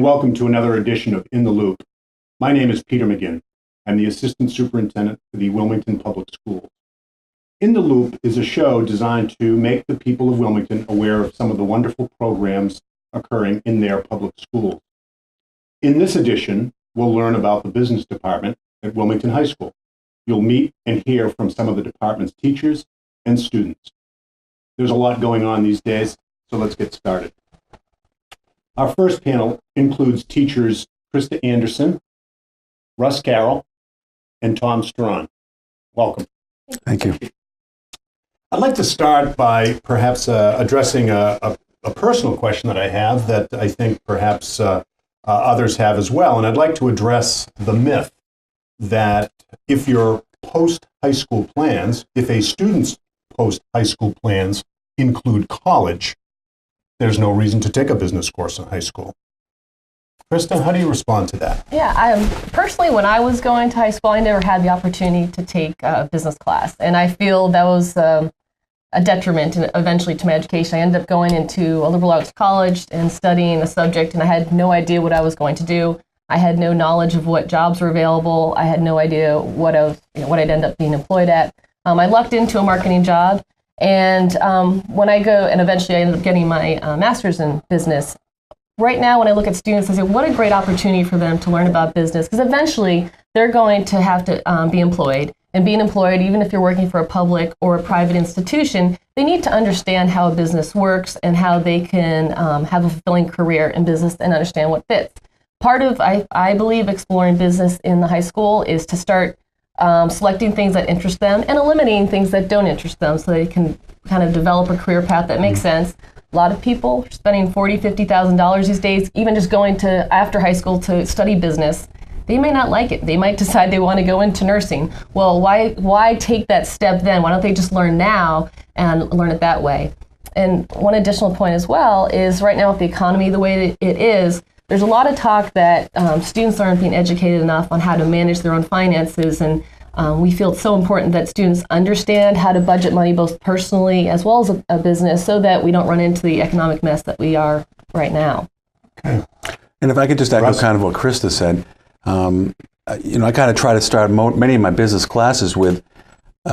welcome to another edition of In the Loop. My name is Peter McGinn. I'm the Assistant Superintendent for the Wilmington Public Schools. In the Loop is a show designed to make the people of Wilmington aware of some of the wonderful programs occurring in their public schools. In this edition, we'll learn about the business department at Wilmington High School. You'll meet and hear from some of the department's teachers and students. There's a lot going on these days, so let's get started. Our first panel includes teachers Krista Anderson, Russ Carroll, and Tom Strawn. Welcome. Thank you. I'd like to start by perhaps addressing a personal question that I have that I think perhaps others have as well. And I'd like to address the myth that if your post-high school plans, if a student's post-high school plans include college, there's no reason to take a business course in high school. Krista, how do you respond to that? Yeah, personally, when I was going to high school, I never had the opportunity to take a business class. And I feel that was a detriment eventually to my education. I ended up going into a liberal arts college and studying a subject, and I had no idea what I was going to do. I had no knowledge of what jobs were available. I had no idea what I'd end up being employed at. I lucked into a marketing job. And when I go, and eventually I ended up getting my master's in business. Right now, when I look at students, I say, what a great opportunity for them to learn about business, because eventually they're going to have to be employed. And being employed, even if you're working for a public or a private institution, they need to understand how a business works and how they can have a fulfilling career in business and understand what fits. Part of, I believe, exploring business in the high school is to start selecting things that interest them and eliminating things that don't interest them so they can kind of develop a career path that makes sense. A lot of people are spending $40,000, $50,000 these days, even just going to after high school to study business. They may not like it. They might decide they want to go into nursing. Well, why take that step then? Why don't they just learn now and learn it that way? And one additional point as well is right now with the economy the way that it is, there's a lot of talk that students aren't being educated enough on how to manage their own finances, and we feel it's so important that students understand how to budget money both personally as well as a business so that we don't run into the economic mess that we are right now. Okay. And if I could just echo kind of what Krista said, I kind of try to start many of my business classes with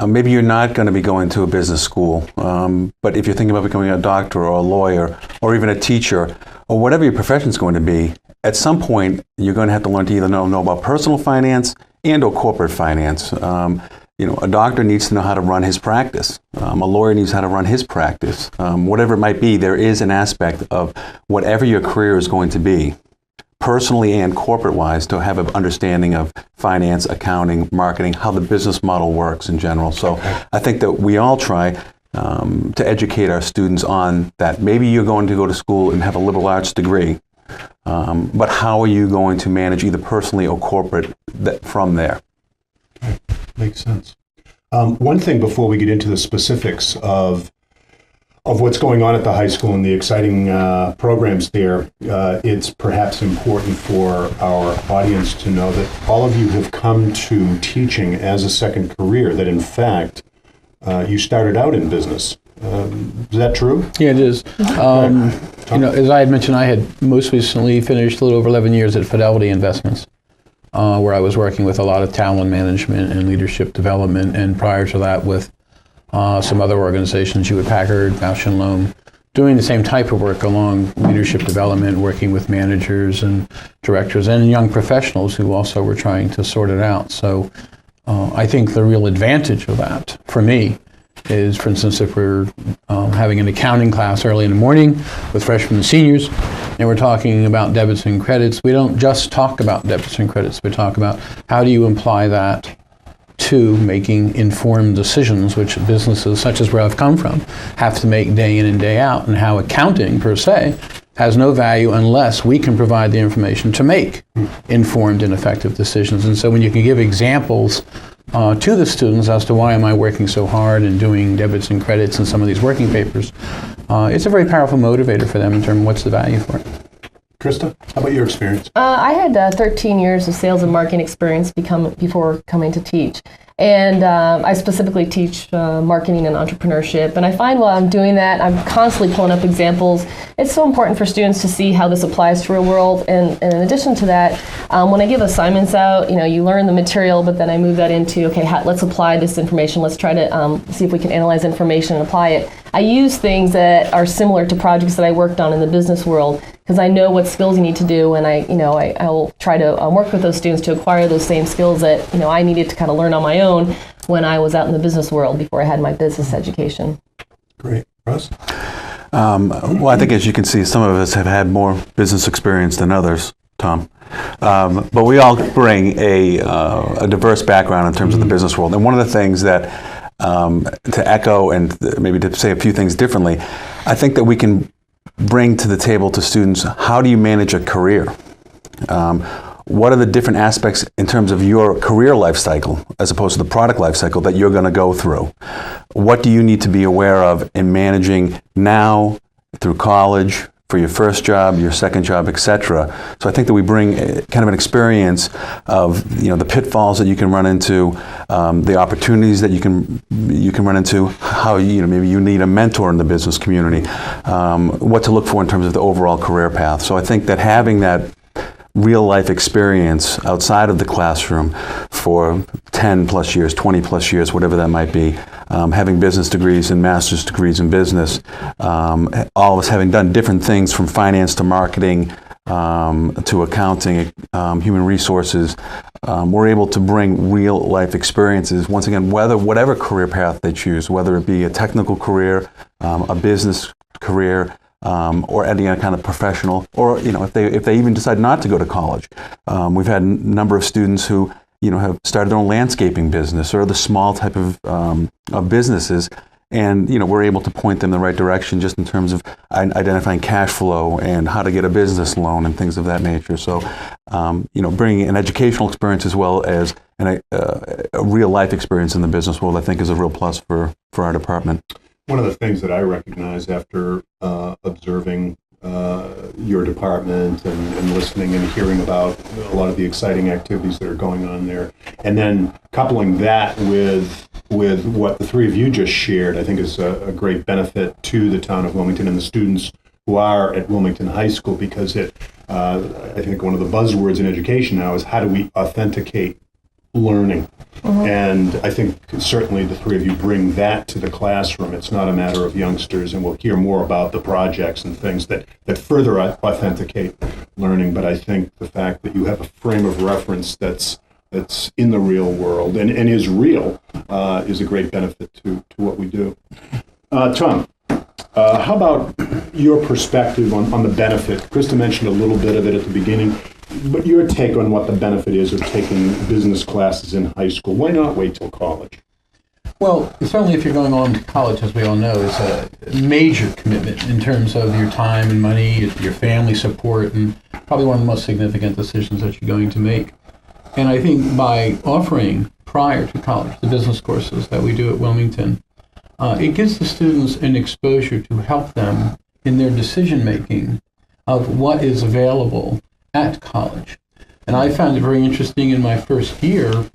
maybe you're not going to be going to a business school, but if you're thinking about becoming a doctor or a lawyer or even a teacher or whatever your profession is going to be, at some point you're going to have to learn to either know about personal finance and or corporate finance. A doctor needs to know how to run his practice. A lawyer needs how to run his practice. Whatever it might be, there is an aspect of whatever your career is going to be, personally and corporate-wise, to have an understanding of finance, accounting, marketing, how the business model works in general. So I think that we all try to educate our students on that. Maybe you're going to go to school and have a liberal arts degree, but how are you going to manage either personally or corporate from there? Okay. Makes sense. One thing before we get into the specifics of what's going on at the high school and the exciting programs there, it's perhaps important for our audience to know that all of you have come to teaching as a second career, that in fact, you started out in business. Is that true? Yeah, it is. As I had mentioned, I had most recently finished a little over 11 years at Fidelity Investments, where I was working with a lot of talent management and leadership development, and prior to that with some other organizations, Hewlett-Packard, Bausch & Lomb, doing the same type of work along leadership development, working with managers and directors and young professionals who also were trying to sort it out. So I think the real advantage of that for me is, for instance, if we're having an accounting class early in the morning with freshmen and seniors, and we're talking about debits and credits, we don't just talk about debits and credits. We talk about how do you apply that to making informed decisions, which businesses such as where I've come from have to make day in and day out, and how accounting per se has no value unless we can provide the information to make informed and effective decisions. And so when you can give examples to the students as to why am I working so hard and doing debits and credits and some of these working papers, it's a very powerful motivator for them in terms of what's the value for it. Krista, how about your experience? I had 13 years of sales and marketing experience before coming to teach. And I specifically teach marketing and entrepreneurship. And I find while I'm doing that, I'm constantly pulling up examples. It's so important for students to see how this applies to real world. And in addition to that, when I give assignments out, you learn the material, but then I move that into, okay, let's apply this information. Let's try to see if we can analyze information and apply it. I use things that are similar to projects that I worked on in the business world, because I know what skills you need to do, and I will try to work with those students to acquire those same skills that I needed to kind of learn on my own when I was out in the business world before I had my business education. Great. Russ? Well, I think as you can see, some of us have had more business experience than others, Tom. But we all bring a diverse background in terms of the business world. And one of the things that, to echo and maybe to say a few things differently, I think that we can bring to the table to students, how do you manage a career? What are the different aspects in terms of your career life cycle as opposed to the product life cycle that you're going to go through? What do you need to be aware of in managing now, through college, for your first job, your second job, etc. So I think that we bring kind of an experience of the pitfalls that you can run into, the opportunities that you can run into, how maybe you need a mentor in the business community, what to look for in terms of the overall career path. So I think that having that real life experience outside of the classroom for 10 plus years, 20 plus years, whatever that might be, having business degrees and master's degrees in business, all of us having done different things from finance to marketing to accounting, human resources, we're able to bring real life experiences, once again, whatever career path they choose, whether it be a technical career, a business career, or any kind of professional, or if they even decide not to go to college. We've had a number of students who have started their own landscaping business or the small type of businesses, and we're able to point them in the right direction just in terms of identifying cash flow and how to get a business loan and things of that nature. So bringing an educational experience as well as a real life experience in the business world, I think, is a real plus for our department. One of the things that I recognize after observing your department and listening and hearing about a lot of the exciting activities that are going on there, and then coupling that with what the three of you just shared, I think is a great benefit to the town of Wilmington and the students who are at Wilmington High School, because I think one of the buzzwords in education now is how do we authenticate learning. And I think certainly the three of you bring that to the classroom. It's not a matter of youngsters, and we'll hear more about the projects and things that further authenticate learning. But I think the fact that you have a frame of reference that's in the real world and is real is a great benefit to what we do. Tom, how about your perspective on the benefit? Krista mentioned a little bit of it at the beginning. But your take on what the benefit is of taking business classes in high school. Why not wait till college? Well, certainly if you're going on to college, as we all know, it's a major commitment in terms of your time and money, your family support, and probably one of the most significant decisions that you're going to make. And I think by offering prior to college the business courses that we do at Wilmington, it gives the students an exposure to help them in their decision making of what is available at college. And I found it very interesting in my first year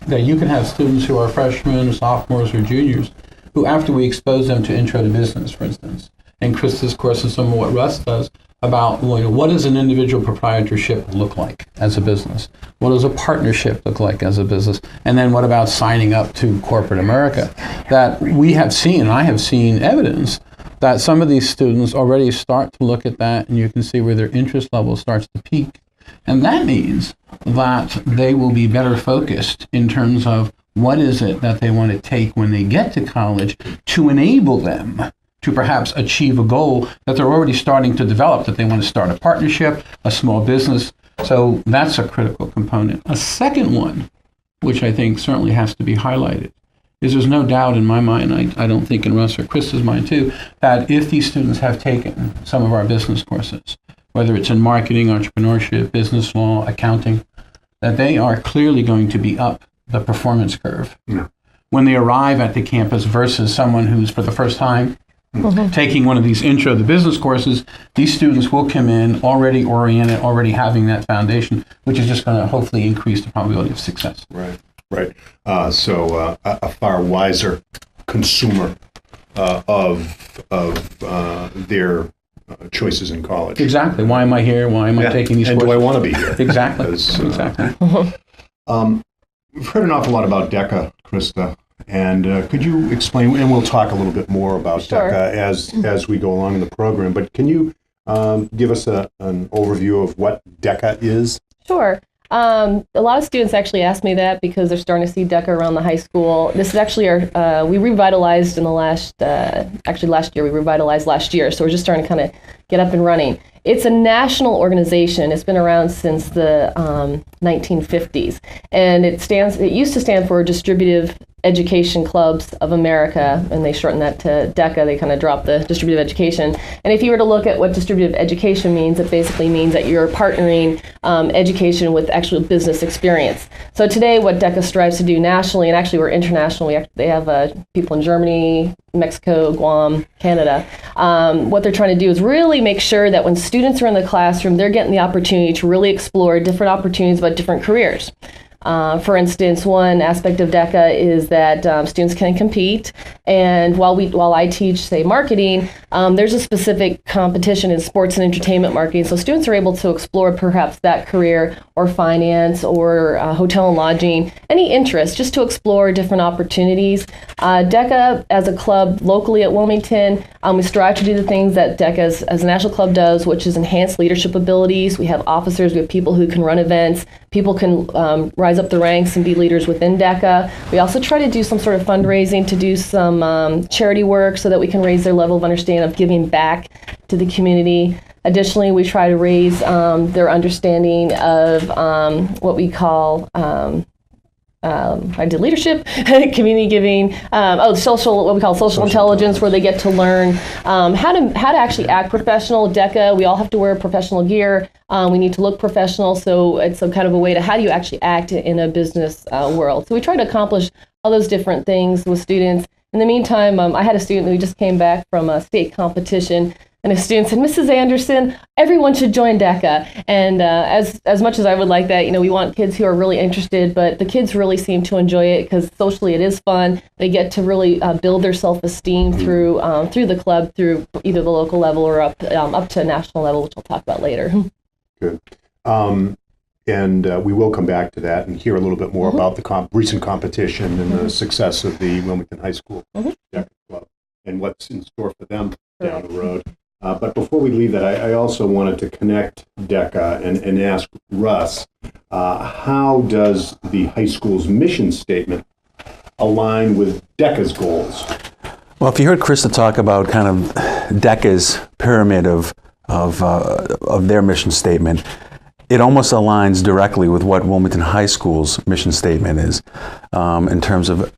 that you can have students who are freshmen, sophomores, or juniors who, after we expose them to Intro to Business, for instance, and Krista's course is some of what Russ does about what does an individual proprietorship look like as a business? What does a partnership look like as a business? And then what about signing up to corporate America? That we have seen, and I have seen evidence that some of these students already start to look at that, and you can see where their interest level starts to peak. And that means that they will be better focused in terms of what is it that they want to take when they get to college to enable them to perhaps achieve a goal that they're already starting to develop, that they want to start a partnership, a small business. So that's a critical component. A second one, which I think certainly has to be highlighted, is there's no doubt in my mind, I don't think in Russ or Krista's mind too, that if these students have taken some of our business courses, whether it's in marketing, entrepreneurship, business law, accounting, that they are clearly going to be up the performance curve when they arrive at the campus versus someone who's for the first time taking one of these intro to business courses, these students will come in already oriented, already having that foundation, which is just going to hopefully increase the probability of success. Right, right. So a far wiser consumer of their choices in college. Exactly. Why am I here? Why am I taking these and courses? do I want to be here? Exactly. Exactly. We've heard an awful lot about DECA, Krista, and could you explain, and we'll talk a little bit more about Sure. DECA as we go along in the program, but can you give us an overview of what DECA is? Sure. A lot of students actually ask me that because they're starting to see DECA around the high school. This is actually we revitalized in the last year. We revitalized last year, so we're just starting to kind of get up and running. It's a national organization. It's been around since the 1950s, and it used to stand for Distributive Education Clubs of America, and they shortened that to DECA. They kind of dropped the distributive education. And if you were to look at what distributive education means, it basically means that you're partnering education with actual business experience. So today, what DECA strives to do nationally, and actually we're international. They have people in Germany, Mexico, Guam, Canada. What they're trying to do is really make sure that when students are in the classroom, they're getting the opportunity to really explore different opportunities about different careers. For instance, one aspect of DECA is that students can compete, and while I teach, say, marketing, there's a specific competition in sports and entertainment marketing, so students are able to explore perhaps that career or finance or hotel and lodging, any interest, just to explore different opportunities. DECA, as a club locally at Wilmington, we strive to do the things that DECA as a national club does, which is enhance leadership abilities. We have officers, we have people who can run events, people can rise up the ranks and be leaders within DECA. We also try to do some sort of fundraising to do some charity work so that we can raise their level of understanding of giving back to the community. Additionally, we try to raise their understanding of what we call I did leadership, community giving, what we call social intelligence, where they get to learn how to actually act professional. DECA, we all have to wear professional gear. We need to look professional, so it's some kind of a way to how do you actually act in a business world. So we try to accomplish all those different things with students. In the meantime, I had a student who just came back from a state competition, and a student said, "Mrs. Anderson, everyone should join DECA." And as much as I would like that, we want kids who are really interested, but the kids really seem to enjoy it because socially it is fun. They get to really build their self-esteem through the club, through either the local level or up to national level, which I'll talk about later. Good. And we will come back to that and hear a little bit more about the recent competition and the success of the Wilmington High School DECA Club and what's in store for them down the road. But before we leave that, I also wanted to connect DECA and ask Russ, how does the high school's mission statement align with DECA's goals? Well, if you heard Krista talk about kind of DECA's pyramid of their mission statement, it almost aligns directly with what Wilmington High School's mission statement is in terms of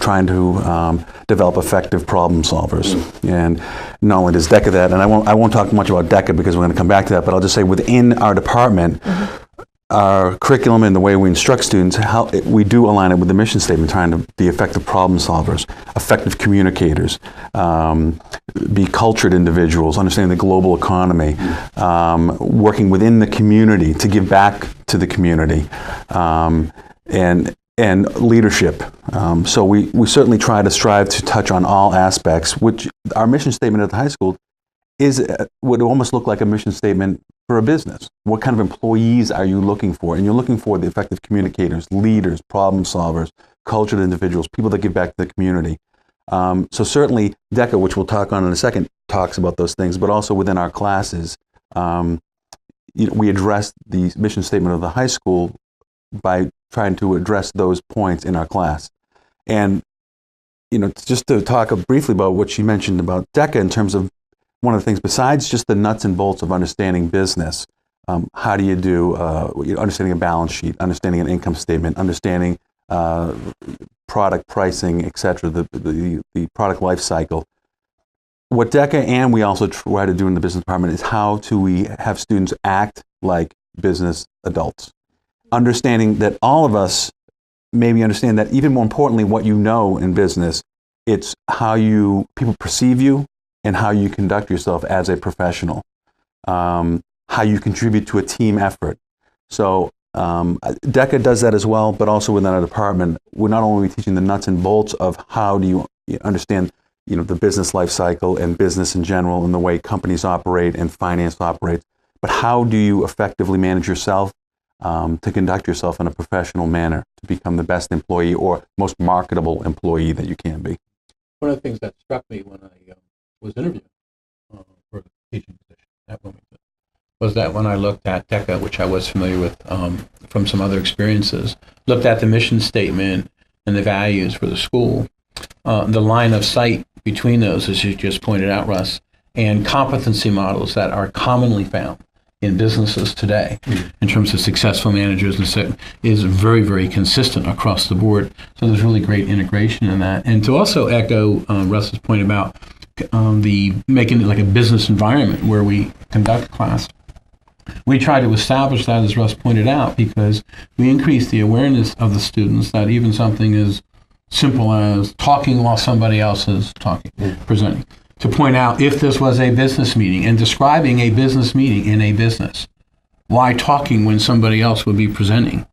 trying to develop effective problem solvers. And not only does DECA that, and I won't talk much about DECA because we're going to come back to that, but I'll just say within our department, our curriculum and the way we instruct students, we do align it with the mission statement, trying to be effective problem solvers, effective communicators, be cultured individuals, understanding the global economy, working within the community to give back to the community, and leadership. So we certainly try to strive to touch on all aspects, which our mission statement at the high school would almost look like a mission statement for a business. What kind of employees are you looking for? And you're looking for the effective communicators, leaders, problem solvers, cultured individuals, people that give back to the community. So certainly DECA, which we'll talk on in a second, talks about those things, but also within our classes, we address the mission statement of the high school by trying to address those points in our class. And, just to talk briefly about what she mentioned about DECA in terms of one of the things, besides just the nuts and bolts of understanding business, how do you do understanding a balance sheet, understanding an income statement, understanding product pricing, etc., the product life cycle. What DECA and we also try to do in the business department is how do we have students act like business adults, understanding that all of us maybe understand that even more importantly, what you know in business, it's how people perceive you, and how you conduct yourself as a professional, how you contribute to a team effort. So DECA does that as well, but also within our department, we're not only teaching the nuts and bolts of how do you understand the business life cycle and business in general and the way companies operate and finance operates, but how do you effectively manage yourself to conduct yourself in a professional manner to become the best employee or most marketable employee that you can be. One of the things that struck me when I was interviewed for a teaching position at Wilmington was that when I looked at DECA, which I was familiar with from some other experiences, looked at the mission statement and the values for the school, the line of sight between those, as you just pointed out, Russ, and competency models that are commonly found in businesses today in terms of successful managers and so is very, very consistent across the board. So there's really great integration in that. And to also echo Russ's point about the making it like a business environment where we conduct class, we try to establish that, as Russ pointed out, because we increase the awareness of the students that even something as simple as talking while somebody else is talking, presenting, to point out if this was a business meeting and describing a business meeting in a business. Why talking when somebody else would be presenting?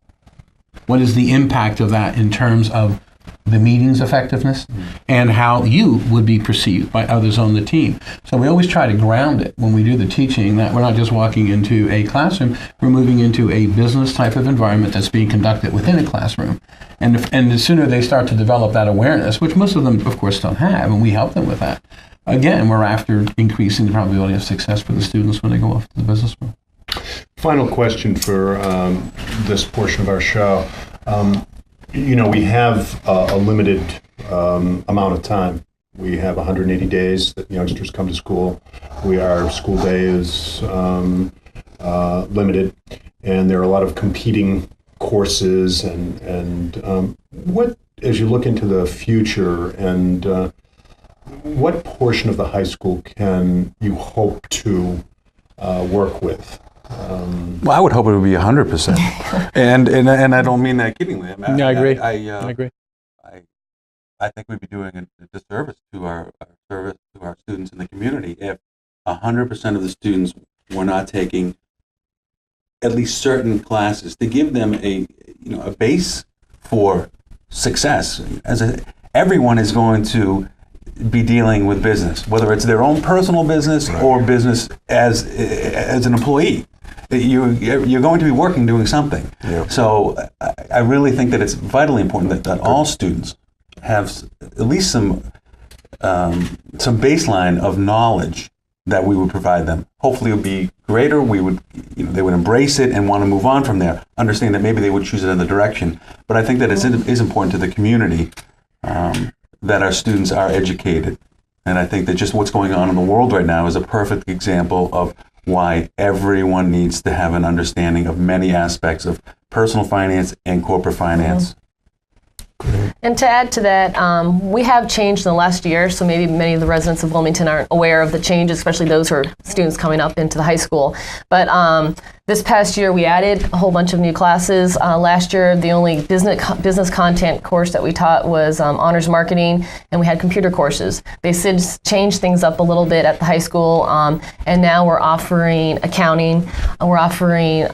What is the impact of that in terms of the meeting's effectiveness and how you would be perceived by others on the team? So we always try to ground it when we do the teaching, that we're not just walking into a classroom, we're moving into a business type of environment that's being conducted within a classroom. And the sooner they start to develop that awareness, which most of them, of course, don't have, and we help them with that, again, we're after increasing the probability of success for the students when they go off to the business world. Final question for this portion of our show. We have a limited amount of time. We have 180 days that youngsters come to school. Our school day is limited, and there are a lot of competing courses. And what, as you look into the future, and what portion of the high school can you hope to work with? Well, I would hope it would be 100%, and I don't mean that kiddingly. I agree. I agree. I think we'd be doing a disservice to our students in the community if 100% of the students were not taking at least certain classes to give them a base for success. Everyone is going to be dealing with business, whether it's their own personal business or business as an employee. You're going to be working doing something. Yeah. So I really think that it's vitally important that all students have at least some baseline of knowledge that we would provide them. Hopefully it would be greater. They would embrace it and want to move on from there, understand that maybe they would choose another direction. But I think that it is important to the community that our students are educated. And I think that just what's going on in the world right now is a perfect example of why everyone needs to have an understanding of many aspects of personal finance and corporate finance. And to add to that, we have changed in the last year, so maybe many of the residents of Wilmington aren't aware of the changes, especially those who are students coming up into the high school. But this past year, we added a whole bunch of new classes. Last year, the only business content course that we taught was honors marketing, and we had computer courses. They changed things up a little bit at the high school, and now we're offering accounting, we're offering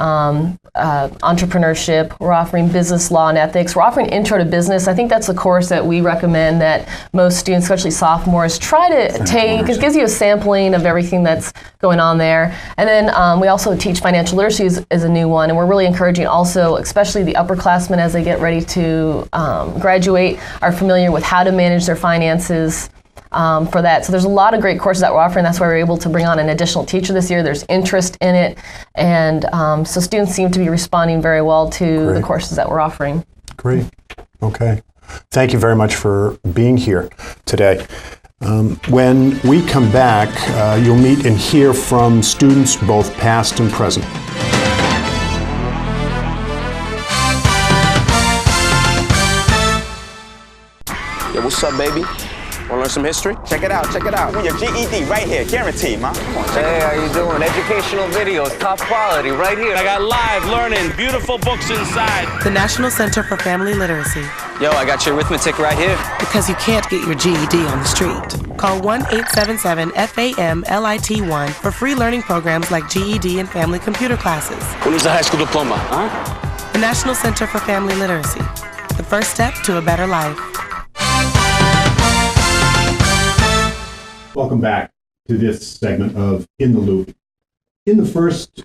entrepreneurship, we're offering business law and ethics, we're offering intro to business. I think that's a course that we recommend that most students, especially sophomores, try to take. It gives you a sampling of everything that's going on there. And then we also teach financial literacy is a new one, and we're really encouraging also, especially the upperclassmen as they get ready to graduate, are familiar with how to manage their finances for that. So there's a lot of great courses that we're offering. That's why we're able to bring on an additional teacher this year. There's interest in it, and so students seem to be responding very well to the courses that we're offering. Great. Okay. Thank you very much for being here today. When we come back, you'll meet and hear from students both past and present. Yo, what's up, baby? Wanna learn some history? Check it out, check it out. Your GED right here, guaranteed, man. Come on, check it out. Hey, how you doing? Educational videos, top quality, right here. I got live learning, beautiful books inside. The National Center for Family Literacy. Yo, I got your arithmetic right here. Because you can't get your GED on the street. Call 1-877-FAMLIT1 for free learning programs like GED and family computer classes. Who needs a high school diploma, huh? The National Center for Family Literacy. The first step to a better life. Welcome back to this segment of In the Loop. In the first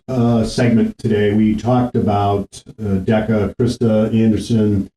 segment today, we talked about DECA. Krista Anderson,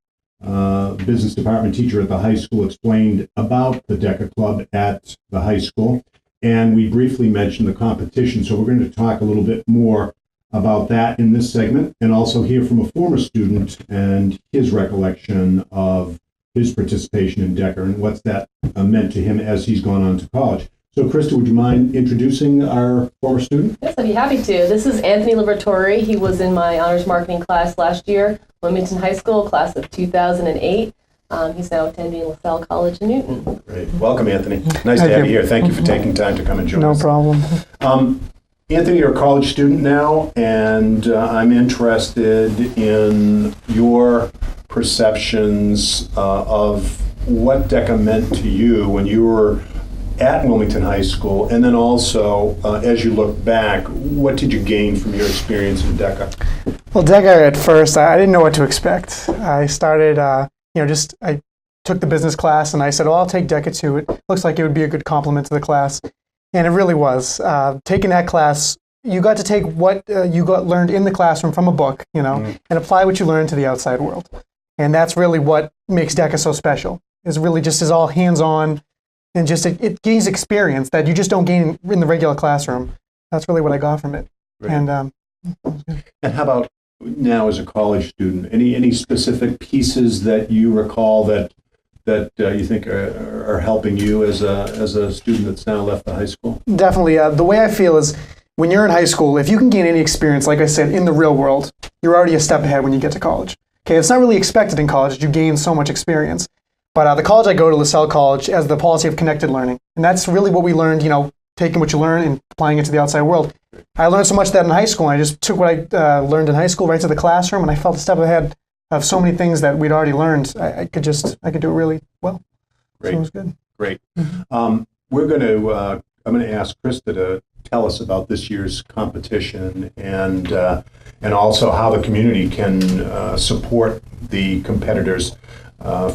business department teacher at the high school, explained about the DECA Club at the high school. And we briefly mentioned the competition. So we're going to talk a little bit more about that in this segment, and also hear from a former student and his recollection of his participation in DECA and what's that meant to him as he's gone on to college. So, Krista, would you mind introducing our former student? Yes, I'd be happy to. This is Anthony Liberatore. He was in my honors marketing class last year, Wilmington High School, class of 2008. He's now attending LaSalle College in Newton. Great. Welcome, Anthony. Nice to have you here. Thank you for taking time to come and join us. No problem. Anthony, you're a college student now, and I'm interested in your perceptions of what DECA meant to you when you were at Wilmington High School, and then also, as you look back, what did you gain from your experience in DECA? Well, DECA at first, I didn't know what to expect. I started, I took the business class, and I said, well, I'll take DECA too. It looks like it would be a good complement to the class. And it really was. Taking that class, you got to take what you learned in the classroom from a book, and apply what you learned to the outside world. And that's really what makes DECA so special. Is really just is all hands-on, and just it gains experience that you just don't gain in the regular classroom. That's really what I got from it. Right. And And how about now as a college student? Any specific pieces that you recall that you think are helping you as a student that's now left the high school? Definitely. The way I feel is when you're in high school, if you can gain any experience, like I said, in the real world, you're already a step ahead when you get to college. Okay, it's not really expected in college that you gain so much experience. But the college I go to, LaSalle College, has the policy of connected learning. And that's really what we learned, taking what you learn and applying it to the outside world. I learned so much of that in high school, and I just took what I learned in high school right to the classroom, and I felt a step ahead of so many things that we'd already learned. I could do it really well. Great. So it was good. Great. I'm going to ask Krista to tell us about this year's competition and also how the community can support the competitors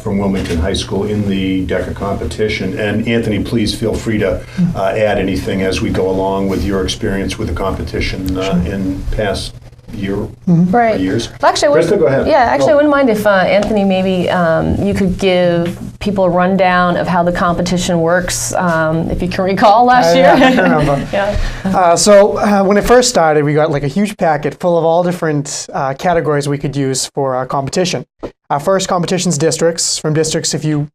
from Wilmington High School in the DECA competition. And Anthony, please feel free to add anything as we go along with your experience with the competition in past years. Actually, Krista, go ahead. Yeah, actually, I wouldn't mind if Anthony, maybe you could give people a rundown of how the competition works, if you can recall last year. I can remember. So when it first started, we got like a huge packet full of all different categories we could use for our competition. Our first competition's districts. From districts, if you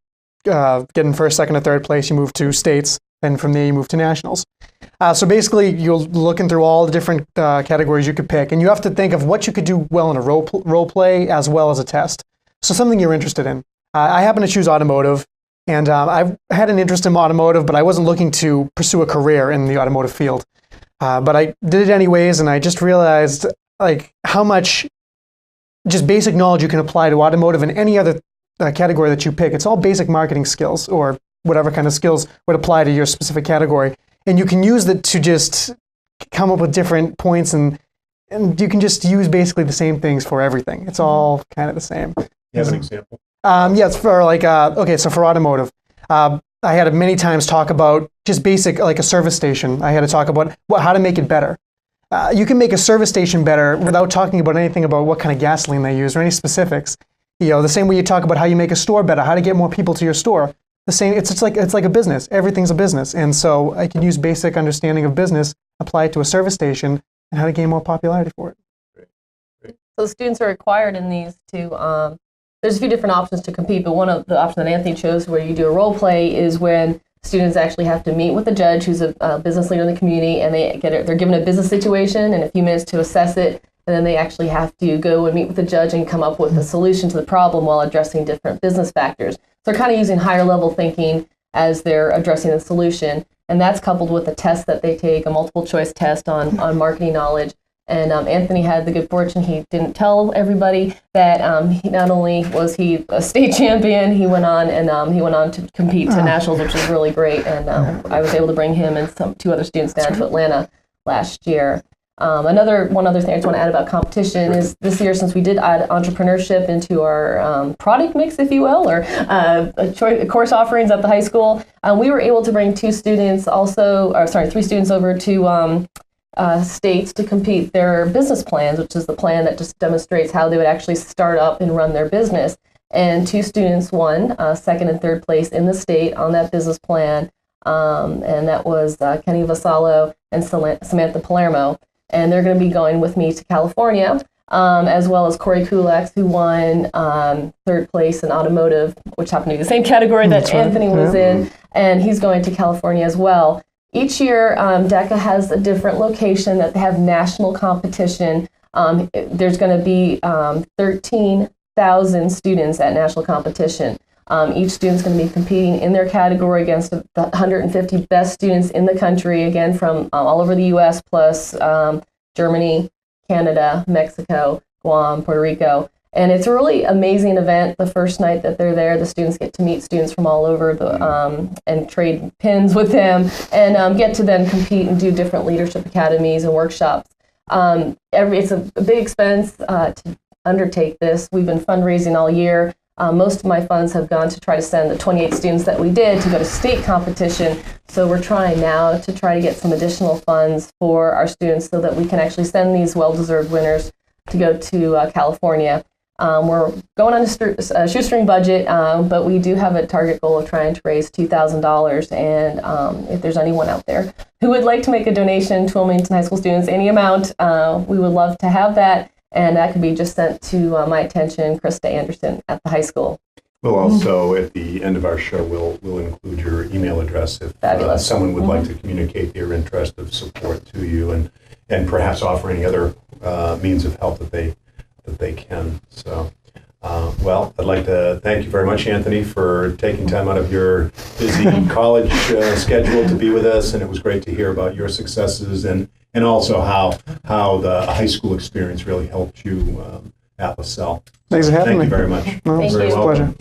get in first, second, or third place, you move to states. Then from there, you move to nationals. So basically, you're looking through all the different categories you could pick, and you have to think of what you could do well in a role play as well as a test. So something you're interested in. I happen to choose automotive, and I've had an interest in automotive, but I wasn't looking to pursue a career in the automotive field. But I did it anyways, and I just realized how much just basic knowledge you can apply to automotive and any other category that you pick. It's all basic marketing skills, or whatever kind of skills would apply to your specific category. And you can use that to just come up with different points, and you can just use basically the same things for everything. It's all kind of the same. You have an example? Yes, for so for automotive, I had to many times talk about just basic, like a service station. I had to talk about how to make it better. You can make a service station better without talking about anything about what kind of gasoline they use or any specifics. The same way you talk about how you make a store better, how to get more people to your store. The same. It's like a business. Everything's a business, and so I can use basic understanding of business, apply it to a service station, and how to gain more popularity for it. Great. So students are required in these to. There's a few different options to compete, but one of the options that Anthony chose, where you do a role play, is when students actually have to meet with a judge who's a business leader in the community, and they're given a business situation and a few minutes to assess it, and then they actually have to go and meet with the judge and come up with a solution to the problem while addressing different business factors. So they're kind of using higher level thinking as they're addressing the solution, and that's coupled with a test that they take, a multiple choice test on marketing knowledge. And Anthony had the good fortune, he didn't tell everybody that he, not only was he a state champion, he went on to compete to nationals, which was really great. And I was able to bring him and two other students down to Atlanta last year. One other thing I just want to add about competition is this year, since we did add entrepreneurship into our product mix, if you will, or course offerings at the high school, we were able to bring three students over to states to compete their business plans, which is the plan that just demonstrates how they would actually start up and run their business. And two students won second and third place in the state on that business plan, and that was Kenny Vasallo and Samantha Palermo. And they're going to be going with me to California, as well as Corey Kulex, who won third place in automotive, which happened to be the same category that Anthony was in, and he's going to California as well. Each year, DECA has a different location that they have national competition. There's going to be 13,000 students at national competition. Each student's going to be competing in their category against the 150 best students in the country, again, from all over the U.S., plus Germany, Canada, Mexico, Guam, Puerto Rico. And it's a really amazing event. The first night that they're there, the students get to meet students from all over and trade pins with them, and get to then compete and do different leadership academies and workshops. It's a big expense to undertake this. We've been fundraising all year. Most of my funds have gone to try to send the 28 students that we did to go to state competition. So we're trying now to try to get some additional funds for our students so that we can actually send these well-deserved winners to go to California. We're going on a shoestring budget, but we do have a target goal of trying to raise $2,000. And if there's anyone out there who would like to make a donation to Wilmington High School students, any amount, we would love to have that. And that could be just sent to my attention, Krista Anderson at the high school. We'll also, at the end of our show, we'll include your email address if someone would like to communicate their interest of support to you, and perhaps offer any other means of help that they can. So, well, I'd like to thank you very much, Anthony, for taking time out of your busy college schedule to be with us, and it was great to hear about your successes and also how the high school experience really helped you at LaSalle. Thanks for having me. Thank you very much. Thank you. It's a pleasure.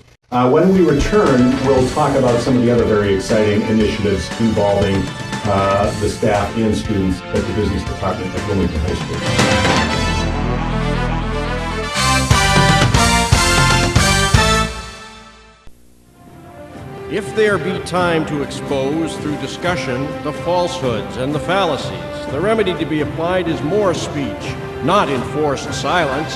When we return, we'll talk about some of the other very exciting initiatives involving the staff and students at the business department at Wilmington High School. If there be time to expose through discussion the falsehoods and the fallacies, the remedy to be applied is more speech, not enforced silence.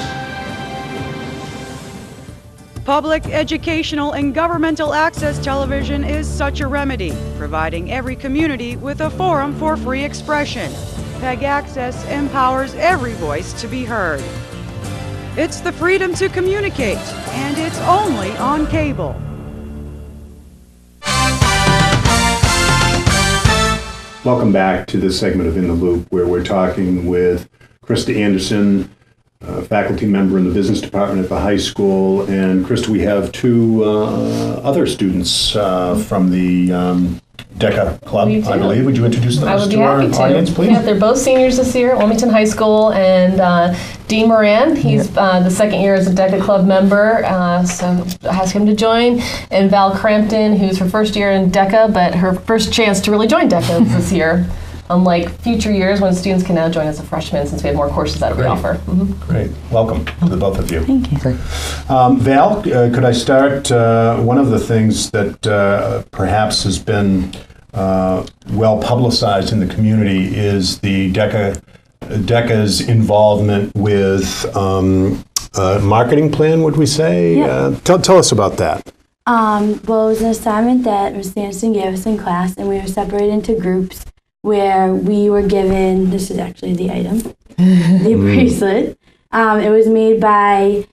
Public, educational, and governmental access television is such a remedy, providing every community with a forum for free expression. PEG Access empowers every voice to be heard. It's the freedom to communicate, and it's only on cable. Welcome back to this segment of In the Loop, where we're talking with Krista Anderson, faculty member in the business department at the high school. And Krista, we have two other students from the DECA Club, I believe. Would you introduce them to our audience, please? Yeah, they're both seniors this year at Wilmington High School, and Dean Moran, he's the second year as a DECA Club member, so ask him to join, and Val Crampton, who's her first year in DECA, but her first chance to really join DECA this year, unlike future years when students can now join as a freshman since we have more courses that we offer. Great. Welcome to the both of you. Thank you. Val, could I start? One of the things that perhaps has been well publicized in the community is the DECA's involvement with marketing plan, would we say? Yeah. Tell us about that. Well, it was an assignment that Ms. Anderson gave us in class, and we were separated into groups where we were given, this is actually the item, the bracelet. It was made by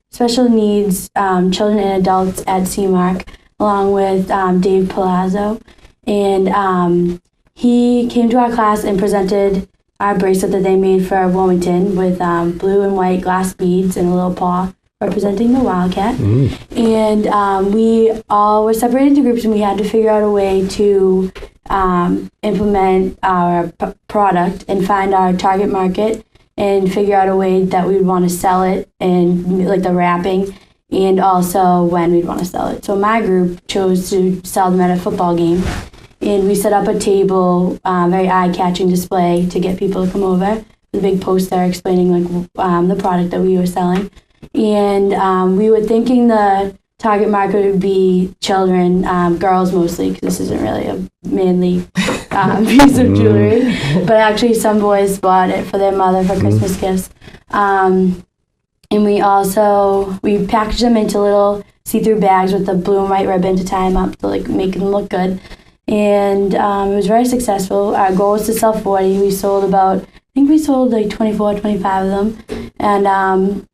special needs children and adults at CMARC, along with Dave Palazzo. And he came to our class and presented our bracelet that they made for Wilmington with blue and white glass beads and a little paw representing the Wildcat. And we all were separated into groups, and we had to figure out a way to implement our product and find our target market and figure out a way that we would want to sell it, and like the wrapping, and also when we'd want to sell it. So my group chose to sell them at a football game, and we set up a table, very eye-catching display to get people to come over, with a big poster explaining the product that we were selling. And we were thinking the target market would be children, girls mostly, because this isn't really a manly piece of jewelry. But actually some boys bought it for their mother for Christmas gifts. And we packaged them into little see-through bags with a blue and white ribbon to tie them up to make them look good. And it was very successful. Our goal was to sell 40. We sold like 24, 25 of them. And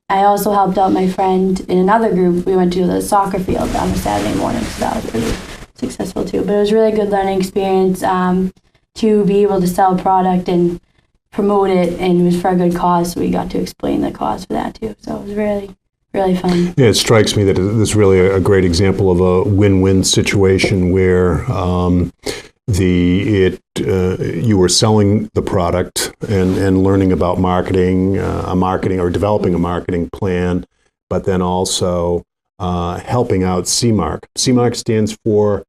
I also helped out my friend in another group. We went to the soccer field on a Saturday morning, so that was pretty successful too. But it was a really good learning experience to be able to sell a product and promote it, and it was for a good cause, so we got to explain the cause for that too. So it was really, really fun. Yeah, it strikes me that this is really a great example of a win-win situation where you were selling the product and learning about marketing or developing a marketing plan, but then also helping out CMARC. CMARC stands for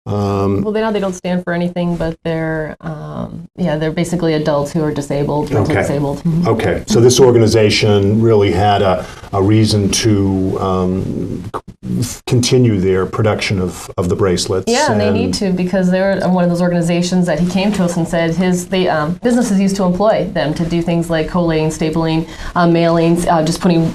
well, they don't stand for anything, but they're basically adults who are disabled, mentally disabled. Mm-hmm. Okay, so this organization really had a reason to continue their production of the bracelets. Yeah, and they need to, because they're one of those organizations that he came to us and said businesses used to employ them to do things like collating, stapling, mailings, just putting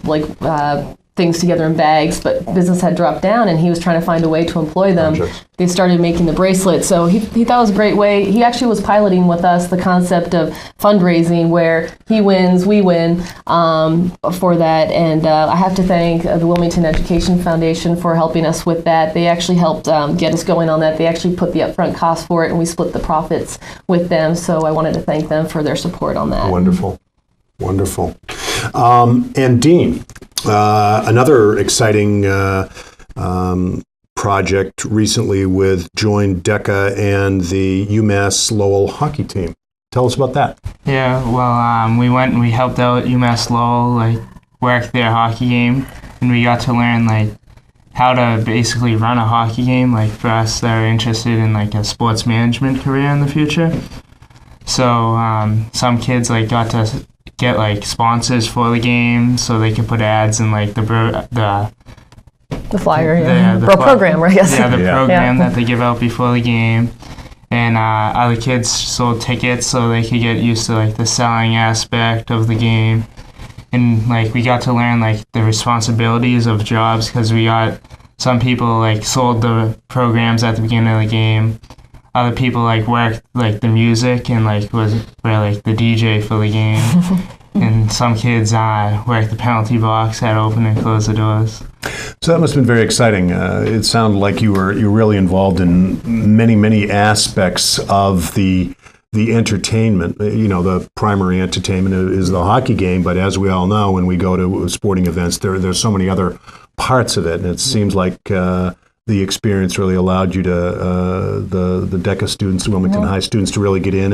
things together in bags, but business had dropped down and he was trying to find a way to employ them. Gotcha. They started making the bracelets. So he thought it was a great way. He actually was piloting with us the concept of fundraising where he wins, we win for that. And I have to thank the Wilmington Education Foundation for helping us with that. They actually helped get us going on that. They actually put the upfront cost for it and we split the profits with them. So I wanted to thank them for their support on that. Wonderful. And Dean, another exciting project recently joined DECA and the UMass Lowell hockey team. Tell us about that. Yeah, well, we went and we helped out UMass Lowell, work their hockey game, and we got to learn, how to basically run a hockey game, for us that are interested in, a sports management career in the future. So some kids, got to get sponsors for the game so they could put ads in the flyer, program, I guess. Yeah, the program that they give out before the game. And other kids sold tickets so they could get used to the selling aspect of the game. And we got to learn the responsibilities of jobs, because we got some people sold the programs at the beginning of the game. Other people worked the music and were the DJ for the game. And some kids worked the penalty box, had to open and close the doors. So that must have been very exciting. It sounded like you were really involved in many aspects of the entertainment. The primary entertainment is the hockey game, but as we all know, when we go to sporting events, there's so many other parts of it, and it seems like the experience really allowed you to the DECA students, Wilmington High students, to really get in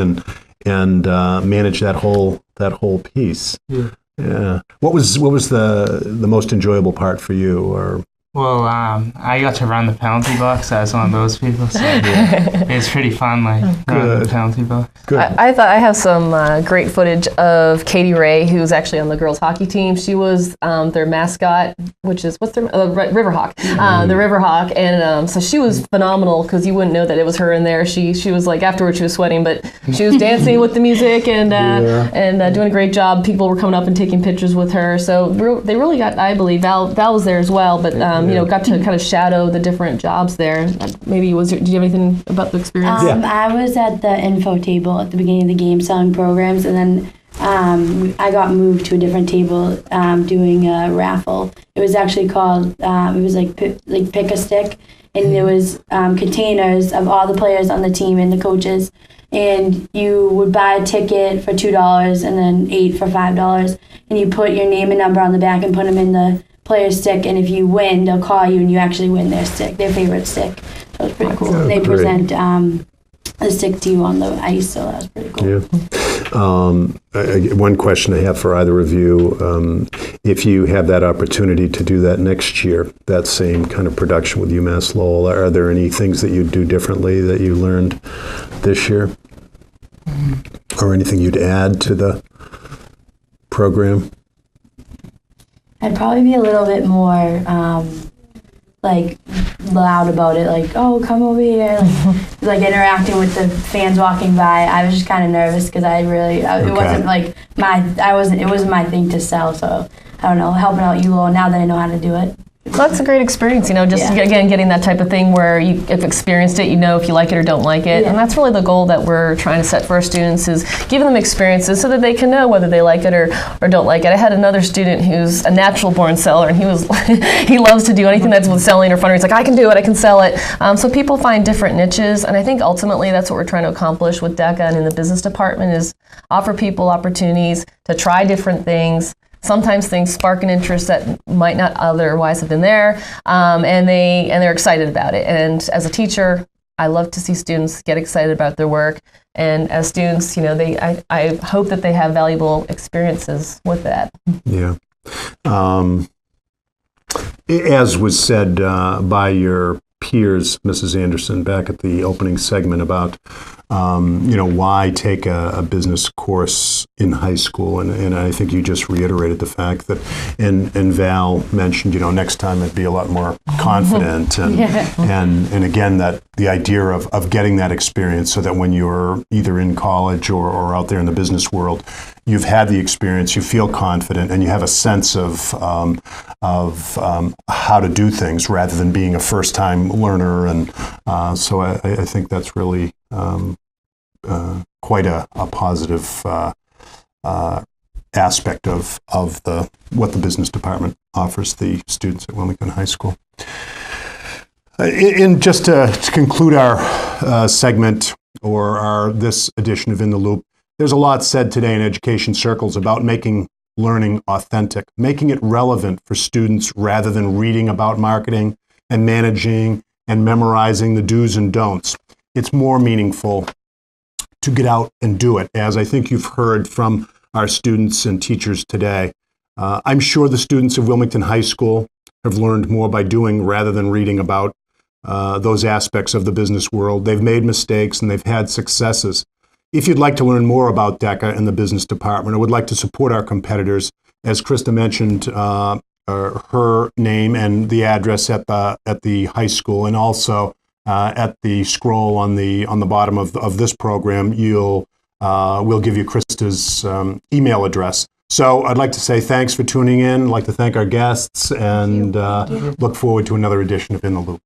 and manage that whole piece. Yeah. What was the most enjoyable part for you? Or well, I got to run the penalty box. I was one of those people, so it's pretty fun, running the penalty box. Good. I thought I have some great footage of Katie Ray, who's actually on the girls hockey team. She was their mascot, which is Riverhawk, the Riverhawk, and so she was phenomenal because you wouldn't know that it was her in there. She was afterwards she was sweating, but she was dancing with the music and doing a great job. People were coming up and taking pictures with her. So they really got, I believe, Val was there as well, but got to kind of shadow the different jobs there. Maybe did you have anything about the experience? I was at the info table at the beginning of the game selling programs, and then I got moved to a different table doing a raffle. It was actually called, it was pick a stick, and there was containers of all the players on the team and the coaches, and you would buy a ticket for $2 and then 8 for $5, and you put your name and number on the back and put them in the player's stick, and if you win, they'll call you and you actually win their stick, their favorite stick. So it's pretty cool. They present stick to you on the ice, so that was pretty cool. Yeah. One question I have for either of you, if you have that opportunity to do that next year, that same kind of production with UMass Lowell, are there any things that you'd do differently that you learned this year? Or anything you'd add to the program? I'd probably be a little bit more like loud about it, like, oh, come over here, like interacting with the fans walking by. I was just kind of nervous because it wasn't like it wasn't my thing to sell, so I don't know, helping out ULO now that I know how to do it. Well, that's a great experience, just again, getting that type of thing where you've experienced it, if you like it or don't like it. And that's really the goal that we're trying to set for our students, is giving them experiences so that they can know whether they like it or don't like it. I had another student who's a natural born seller, and he loves to do anything that's with selling or fundraising. He's like, I can do it, I can sell it. So people find different niches, and I think ultimately that's what we're trying to accomplish with DECA and in the business department, is offer people opportunities to try different things. Sometimes things spark an interest that might not otherwise have been there, and they're excited about it. And as a teacher, I love to see students get excited about their work. And as students, I hope that they have valuable experiences with that. Yeah. As was said by your peers, Mrs. Anderson, back at the opening segment about why take a business course in high school, and I think you just reiterated the fact that, and Val mentioned, next time I'd be a lot more confident, and again, that the idea of getting that experience so that when you're either in college or out there in the business world, you've had the experience, you feel confident, and you have a sense of how to do things rather than being a first-time learner, and so I think that's really quite a positive aspect of what the business department offers the students at Wilmington High School. And just to conclude our segment or this edition of In the Loop, there's a lot said today in education circles about making learning authentic, making it relevant for students rather than reading about marketing and managing and memorizing the do's and don'ts. It's more meaningful to get out and do it, as I think you've heard from our students and teachers today. I'm sure the students of Wilmington High School have learned more by doing rather than reading about those aspects of the business world. They've made mistakes and they've had successes. If you'd like to learn more about DECA and the business department, or would like to support our competitors, as Krista mentioned, her name and the address at the high school, and also at the scroll on the bottom of this program, we'll give you Krista's email address. So I'd like to say thanks for tuning in. I'd like to thank our guests, and look forward to another edition of In the Loop.